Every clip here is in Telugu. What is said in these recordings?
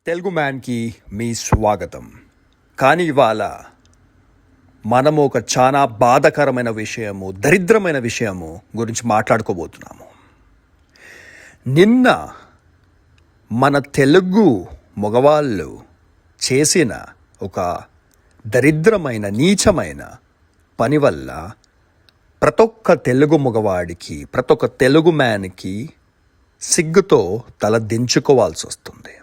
తెలుగు మ్యాన్కి మీ స్వాగతం. కానీ ఇవాళ మనము ఒక చాలా బాధాకరమైన విషయము, దరిద్రమైన విషయము గురించి మాట్లాడుకోబోతున్నాము. నిన్న మన తెలుగు మగవాళ్ళు చేసిన ఒక దరిద్రమైన నీచమైన పని వల్ల ప్రతి ఒక్క తెలుగు మగవాడికి, ప్రతి ఒక్క తెలుగు మ్యాన్కి సిగ్గుతో తల దించుకోవాల్సి వస్తుంది.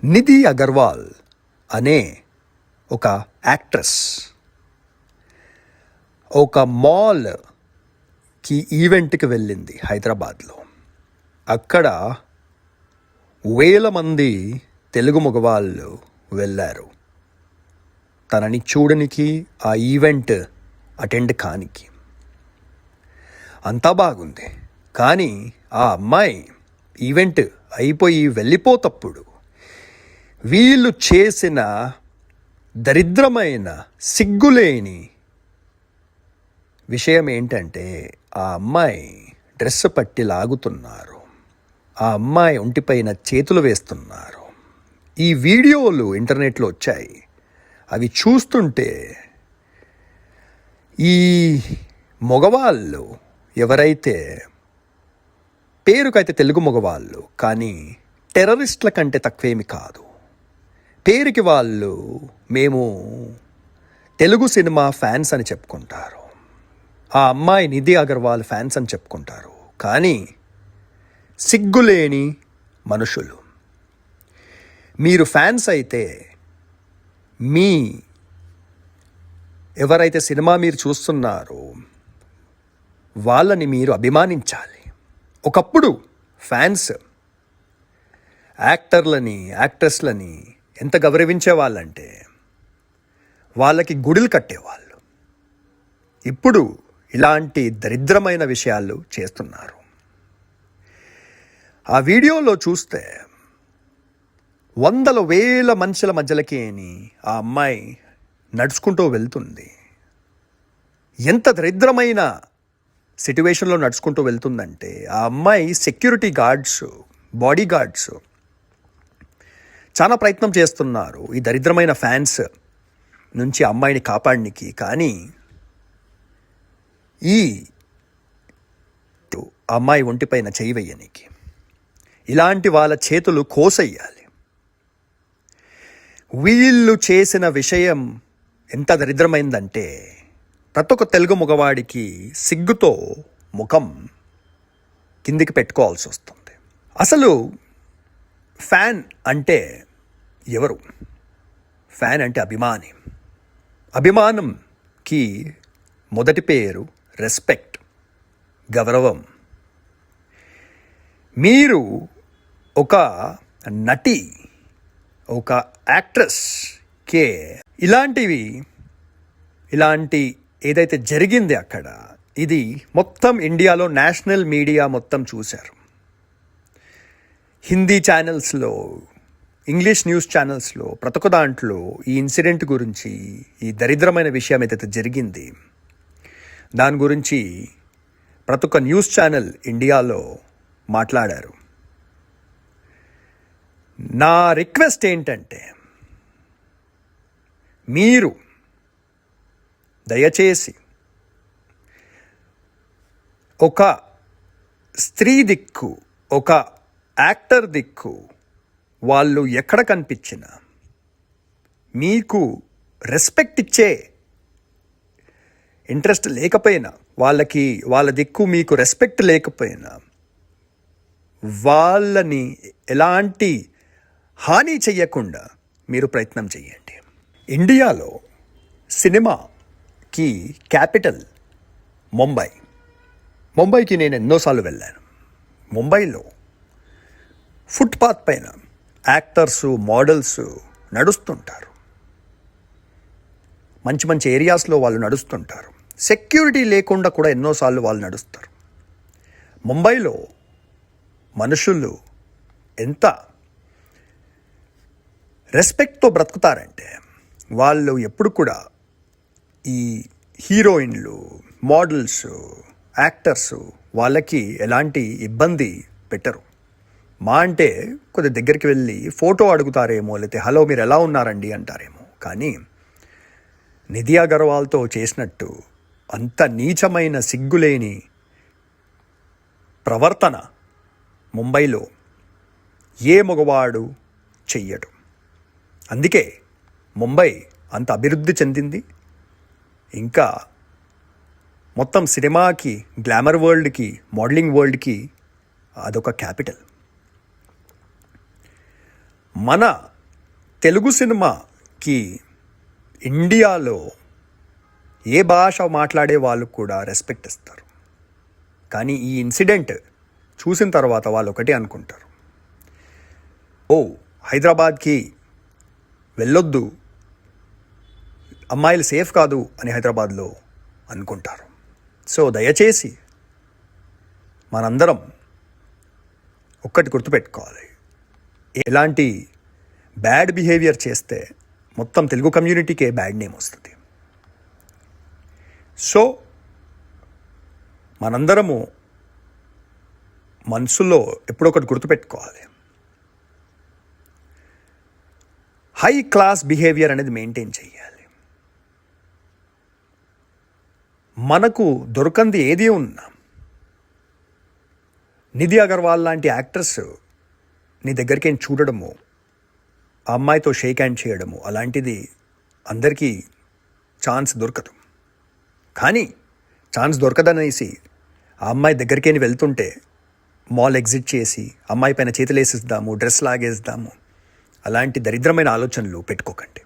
నిధి అగర్వాల్ అనే ఒక యాక్ట్రెస్ ఒక మాల్కి ఈవెంట్కి వెళ్ళింది హైదరాబాద్లో. అక్కడ వేల మంది తెలుగు మగవాళ్ళు వెళ్ళారు తనని చూడనికి, ఆ ఈవెంట్ అటెండ్ కానికి. అంతా బాగుంది. కానీ ఆ అమ్మాయి ఈవెంట్ అయిపోయి వెళ్ళిపోతప్పుడు వీళ్ళు చేసిన దరిద్రమైన సిగ్గులేని విషయం ఏంటంటే, ఆ అమ్మాయి డ్రెస్ పట్టి లాగుతున్నారు, ఆ అమ్మాయి ఒంటిపైన చేతులు వేస్తున్నారు. ఈ వీడియోలు ఇంటర్నెట్లో వచ్చాయి. అవి చూస్తుంటే ఈ మగవాళ్ళు ఎవరైతే పేరుకైతే తెలుగు మగవాళ్ళు, కానీ టెర్రరిస్టుల కంటే తక్కువేమి కాదు. పేరుకి వాళ్ళు మేము తెలుగు సినిమా ఫ్యాన్స్ అని చెప్పుకుంటారు, ఆ అమ్మాయి నిధి అగర్వాల్ ఫ్యాన్స్ అని చెప్పుకుంటారు. కానీ సిగ్గులేని మనుషులు. మీరు ఫ్యాన్స్ అయితే మీ ఎవరైతే సినిమా మీరు చూస్తున్నారో వాళ్ళని మీరు అభిమానించాలి. ఒకప్పుడు ఫ్యాన్స్ యాక్టర్లని, యాక్ట్రెస్లని ఎంత గౌరవించే వాళ్ళంటే వాళ్ళకి గుడులు కట్టేవాళ్ళు. ఇప్పుడు ఇలాంటి దరిద్రమైన విషయాలు చేస్తున్నారు. ఆ వీడియోలో చూస్తే వందల వేల మనుషుల మధ్యలకి ఆ అమ్మాయి నడుచుకుంటూ వెళ్తుంది. ఎంత దరిద్రమైన సిట్యువేషన్లో నడుచుకుంటూ వెళ్తుందంటే, ఆ అమ్మాయి సెక్యూరిటీ గార్డ్స్, బాడీ గార్డ్స్ చాలా ప్రయత్నం చేస్తున్నారు ఈ దరిద్రమైన ఫ్యాన్స్ నుంచి అమ్మాయిని కాపాడడానికి. కానీ ఈ అమ్మాయి ఒంటిపైన చేయి వేయనికి ఇలాంటి వాళ్ళ చేతులు కోసెయ్యాలి. వీళ్ళు చేసిన విషయం ఎంత దరిద్రమైందంటే, ప్రతి ఒక్క తెలుగు మగవాడికి సిగ్గుతో ముఖం కిందికి పెట్టుకోవాల్సి వస్తుంది. అసలు ఫ్యాన్ అంటే ఎవరు? ఫ్యాన్ అంటే అభిమాని. అభిమానంకి మొదటి పేరు రెస్పెక్ట్, గౌరవం. మీరు ఒక నటి, ఒక యాక్ట్రెస్కే ఇలాంటి ఏదైతే జరిగింది అక్కడ, ఇది మొత్తం ఇండియాలో నేషనల్ మీడియా మొత్తం చూశారు. హిందీ ఛానల్స్లో, ఇంగ్లీష్ న్యూస్ ఛానల్స్లో, ప్రతి ఒక్క దాంట్లో ఈ ఇన్సిడెంట్ గురించి, ఈ దరిద్రమైన విషయం ఏదైతే జరిగింది దాని గురించి ప్రతి ఒక్క న్యూస్ ఛానల్ ఇండియాలో మాట్లాడారు. నా రిక్వెస్ట్ ఏంటంటే, మీరు దయచేసి ఒక స్త్రీ దిక్కు, ఒక యాక్టర్ దిక్కు వాళ్ళు ఎక్కడ కనిపించినా మీకు రెస్పెక్ట్ ఇచ్చే ఇంట్రెస్ట్ లేకపోయినా, వాళ్ళ దిక్కు మీకు రెస్పెక్ట్ లేకపోయినా, వాళ్ళని ఎలాంటి హాని చెయ్యకుండా మీరు ప్రయత్నం చేయండి. ఇండియాలో సినిమాకి క్యాపిటల్ ముంబైకి నేను ఎన్నోసార్లు వెళ్ళాను. ముంబైలో ఫుట్పాత్ పైన యాక్టర్స్, మోడల్స్ నడుస్తుంటారు. మంచి మంచి ఏరియాస్లో వాళ్ళు నడుస్తుంటారు. సెక్యూరిటీ లేకుండా కూడా ఎన్నోసార్లు వాళ్ళు నడుస్తారు. ముంబైలో మనుషులు ఎంత రెస్పెక్ట్తో బ్రతుకుతారంటే, వాళ్ళు ఎప్పుడు కూడా ఈ హీరోయిన్లు, మోడల్స్, యాక్టర్స్ వాళ్ళకి ఎలాంటి ఇబ్బంది పెట్టరు. మా అంటే కొద్ది దగ్గరికి వెళ్ళి ఫోటో అడుగుతారేమో, లేకపోతే హలో మీరు ఎలా ఉన్నారండి అంటారేమో. కానీ నిధి అగర్వాల్తో చేసినట్టు అంత నీచమైన సిగ్గులేని ప్రవర్తన ముంబైలో ఏ మగవాడు చెయ్యడు. అందుకే ముంబై అంత అభివృద్ధి చెందింది. ఇంకా మొత్తం సినిమాకి, గ్లామర్ వరల్డ్కి, మోడలింగ్ వరల్డ్కి అదొక క్యాపిటల్. మన తెలుగు సినిమాకి ఇండియాలో ఏ భాష మాట్లాడే వాళ్ళు కూడా రెస్పెక్ట్ ఇస్తారు. కానీ ఈ ఇన్సిడెంట్ చూసిన తర్వాత వాళ్ళు ఒకటే అనుకుంటారు, ఓ హైదరాబాద్కి వెళ్ళొద్దు, అమ్మాయిలు సేఫ్ కాదు అని హైదరాబాద్లో అనుకుంటారు. సో దయచేసి మనందరం ఒక్కటి గుర్తుపెట్టుకోవాలి, ఎలాంటి బ్యాడ్ బిహేవియర్ చేస్తే మొత్తం తెలుగు కమ్యూనిటీకే బ్యాడ్ నేమ్ వస్తుంది. సో మనందరము మనసులో ఎప్పుడొకటి గుర్తుపెట్టుకోవాలి, హై క్లాస్ బిహేవియర్ అనేది మెయింటైన్ చేయాలి. మనకు దొరకంది ఏది ఉన్నా, నిధి అగర్వాల్ లాంటి యాక్టర్స్ నీ దగ్గరికి చూడడము, ఆ అమ్మాయితో షేక్ హ్యాండ్ చేయడము, అలాంటిది అందరికీ ఛాన్స్ దొరకదు. కానీ ఛాన్స్ దొరకదనేసి ఆ అమ్మాయి దగ్గరికేని వెళ్తుంటే మాల్ ఎగ్జిట్ చేసి అమ్మాయి పైన చేతులేసిద్దాము, డ్రెస్ లాగేద్దాము, అలాంటి దరిద్రమైన ఆలోచనలు పెట్టుకోకండి.